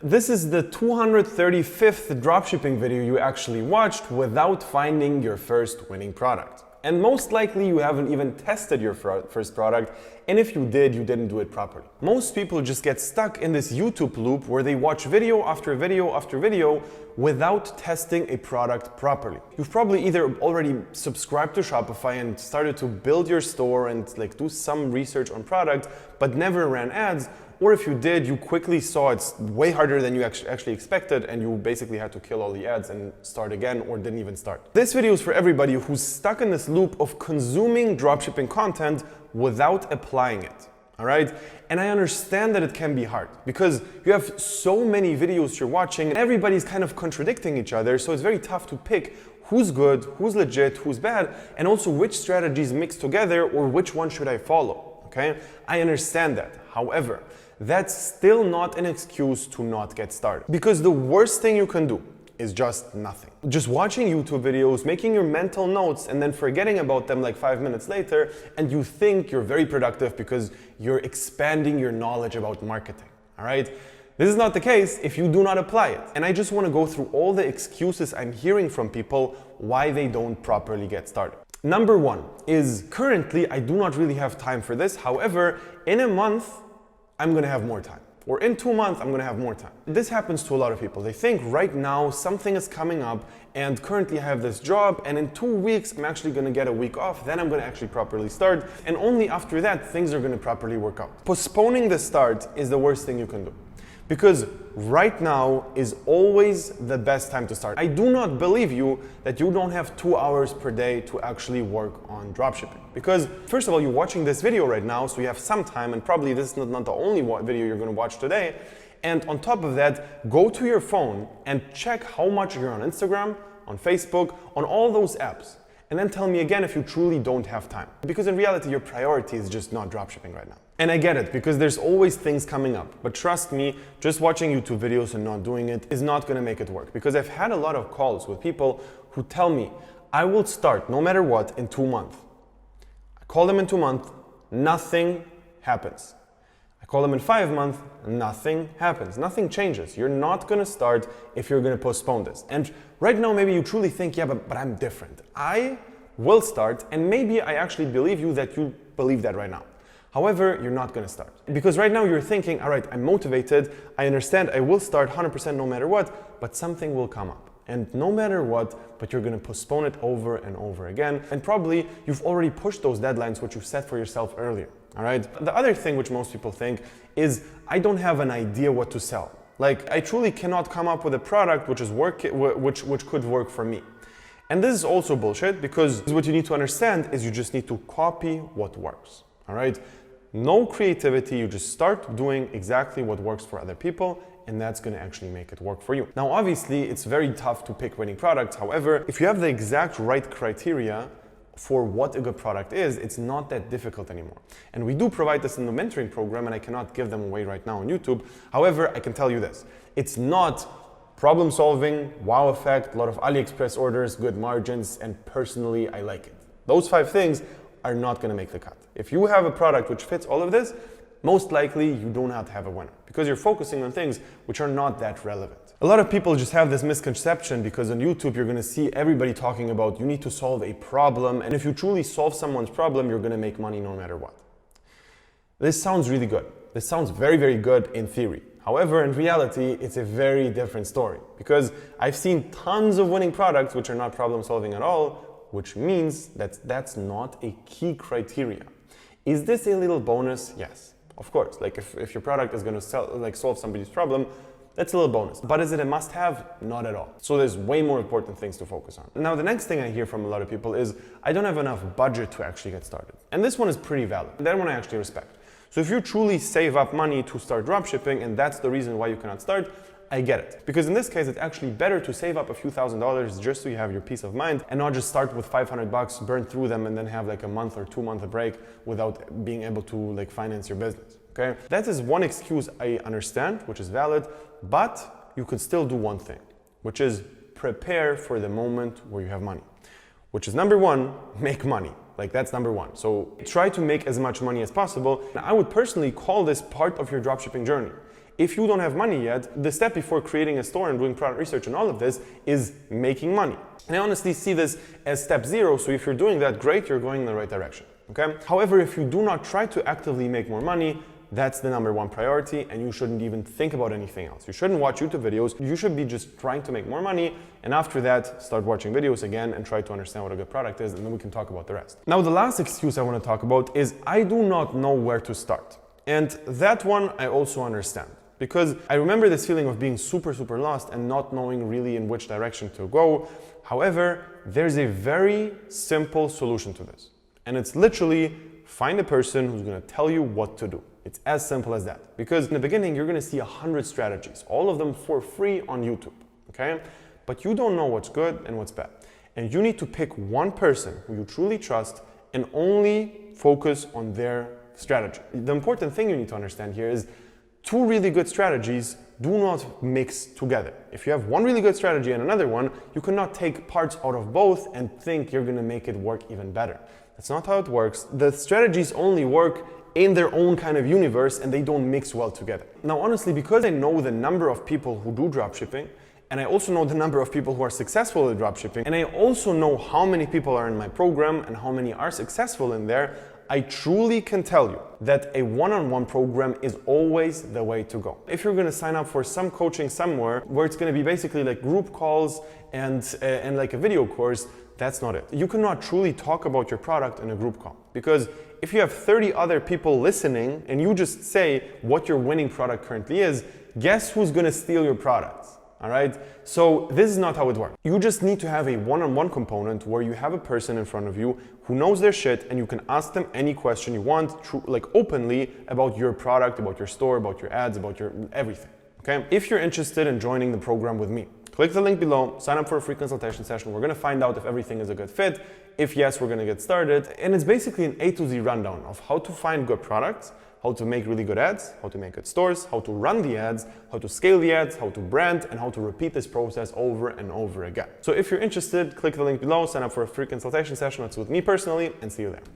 This is the 235th dropshipping video you actually watched without finding your first winning product. And most likely you haven't even tested your first product, and if you did, you didn't do it properly. Most people just get stuck in this YouTube loop where they watch video after video after video without testing a product properly. You've probably either already subscribed to Shopify and started to build your store and do some research on product, but never ran ads, or if you did, you quickly saw it's way harder than you actually expected and you basically had to kill all the ads and start again or didn't even start. This video is for everybody who's stuck in this loop of consuming dropshipping content without applying it. All right? And I understand that it can be hard because you have so many videos you're watching and everybody's kind of contradicting each other, so it's very tough to pick who's good, who's legit, who's bad, and also which strategies mix together or which one should I follow. Okay? I understand that. However, that's still not an excuse to not get started. Because the worst thing you can do is just nothing. Just watching YouTube videos, making your mental notes, and then forgetting about them 5 minutes later, and you think you're very productive because you're expanding your knowledge about marketing. All right? This is not the case if you do not apply it. And I just want to go through all the excuses I'm hearing from people why they don't properly get started. Number one is currently I do not really have time for this. However, in a month, I'm gonna have more time. Or in 2 months, I'm gonna have more time. This happens to a lot of people. They think right now something is coming up and currently I have this job and in 2 weeks, I'm actually gonna get a week off, then I'm gonna actually properly start. And only after that, things are gonna properly work out. Postponing the start is the worst thing you can do. Because right now is always the best time to start. I do not believe you that you don't have 2 hours per day to actually work on dropshipping. Because first of all, you're watching this video right now, so you have some time, and probably this is not the only video you're gonna watch today. And on top of that, go to your phone and check how much you're on Instagram, on Facebook, on all those apps. And then tell me again if you truly don't have time. Because in reality, your priority is just not dropshipping right now. And I get it, because there's always things coming up. But trust me, just watching YouTube videos and not doing it is not gonna make it work. Because I've had a lot of calls with people who tell me, I will start no matter what in 2 months. I call them in 2 months, nothing happens. I call them in 5 months, nothing happens. Nothing changes. You're not gonna start if you're gonna postpone this. And right now, maybe you truly think, yeah, but I'm different. I will start, and maybe I actually believe you that you believe that right now. However, you're not gonna start. Because right now you're thinking, all right, I'm motivated, I understand I will start 100% no matter what, but something will come up. And no matter what, but you're gonna postpone it over and over again. And probably you've already pushed those deadlines which you set for yourself earlier. All right. The other thing which most people think is I don't have an idea what to sell. I truly cannot come up with a product which could work for me. And this is also bullshit, because what you need to understand is you just need to copy what works. All right. No creativity. You just start doing exactly what works for other people, and that's going to actually make it work for you. Now, obviously, it's very tough to pick winning products. However, if you have the exact right criteria for what a good product is, it's not that difficult anymore. And we do provide this in the mentoring program, and I cannot give them away right now on YouTube. However, I can tell you this. It's not problem solving, wow effect, a lot of AliExpress orders, good margins, and personally, I like it. Those 5 things are not gonna make the cut. If you have a product which fits all of this, most likely you do not have a winner, because you're focusing on things which are not that relevant. A lot of people just have this misconception because on YouTube you're gonna see everybody talking about you need to solve a problem, and if you truly solve someone's problem, you're gonna make money no matter what. This sounds really good. This sounds very, very good in theory. However, in reality, it's a very different story, because I've seen tons of winning products which are not problem solving at all, which means that that's not a key criteria. Is this a little bonus? Yes, of course. If your product is gonna solve somebody's problem, that's a little bonus. But is it a must-have? Not at all. So there's way more important things to focus on. Now, the next thing I hear from a lot of people is, I don't have enough budget to actually get started. And this one is pretty valid. That one I actually respect. So if you truly save up money to start dropshipping, and that's the reason why you cannot start, I get it. Because in this case, it's actually better to save up a few $1,000s just so you have your peace of mind and not just start with 500 bucks, burn through them, and then have a month or 2 month break without being able to finance your business. Okay? That is one excuse I understand, which is valid, but you could still do one thing, which is prepare for the moment where you have money. Which is number one, make money. That's number one. So try to make as much money as possible. Now, I would personally call this part of your dropshipping journey. if you don't have money yet, the step before creating a store and doing product research and all of this is making money. And I honestly see this as step 0, so if you're doing that, great, you're going in the right direction, okay? However, if you do not try to actively make more money, that's the number 1 priority, and you shouldn't even think about anything else. You shouldn't watch YouTube videos. You should be just trying to make more money, and after that, start watching videos again and try to understand what a good product is, and then we can talk about the rest. Now, the last excuse I want to talk about is I do not know where to start. And that one I also understand, because I remember this feeling of being super lost and not knowing really in which direction to go. However, there's a very simple solution to this, and it's literally find a person who's going to tell you what to do. It's as simple as that. Because in the beginning, you're going to see 100 strategies, all of them for free on YouTube, okay? But you don't know what's good and what's bad. And you need to pick one person who you truly trust and only focus on their strategy. The important thing you need to understand here is 2 really good strategies do not mix together. If you have one really good strategy and another one, you cannot take parts out of both and think you're going to make it work even better. That's not how it works. The strategies only work in their own kind of universe and they don't mix well together. Now, honestly, because I know the number of people who do dropshipping, and I also know the number of people who are successful at dropshipping, and I also know how many people are in my program and how many are successful in there, I truly can tell you that a one-on-one program is always the way to go. If you're going to sign up for some coaching somewhere where it's going to be basically like group calls and like a video course, that's not it. You cannot truly talk about your product in a group call, because if you have 30 other people listening and you just say what your winning product currently is, guess who's going to steal your products? All right, so this is not how it works. You just need to have a one-on-one component where you have a person in front of you who knows their shit and you can ask them any question you want, like openly, about your product, about your store, about your ads, about your everything, okay? If you're interested in joining the program with me, click the link below, sign up for a free consultation session. We're gonna find out if everything is a good fit. If yes, we're gonna get started. And it's basically an A to Z rundown of how to find good products, how to make really good ads, how to make good stores, how to run the ads, how to scale the ads, how to brand, and how to repeat this process over and over again. So if you're interested, click the link below, sign up for a free consultation session. That's with me personally, and see you there.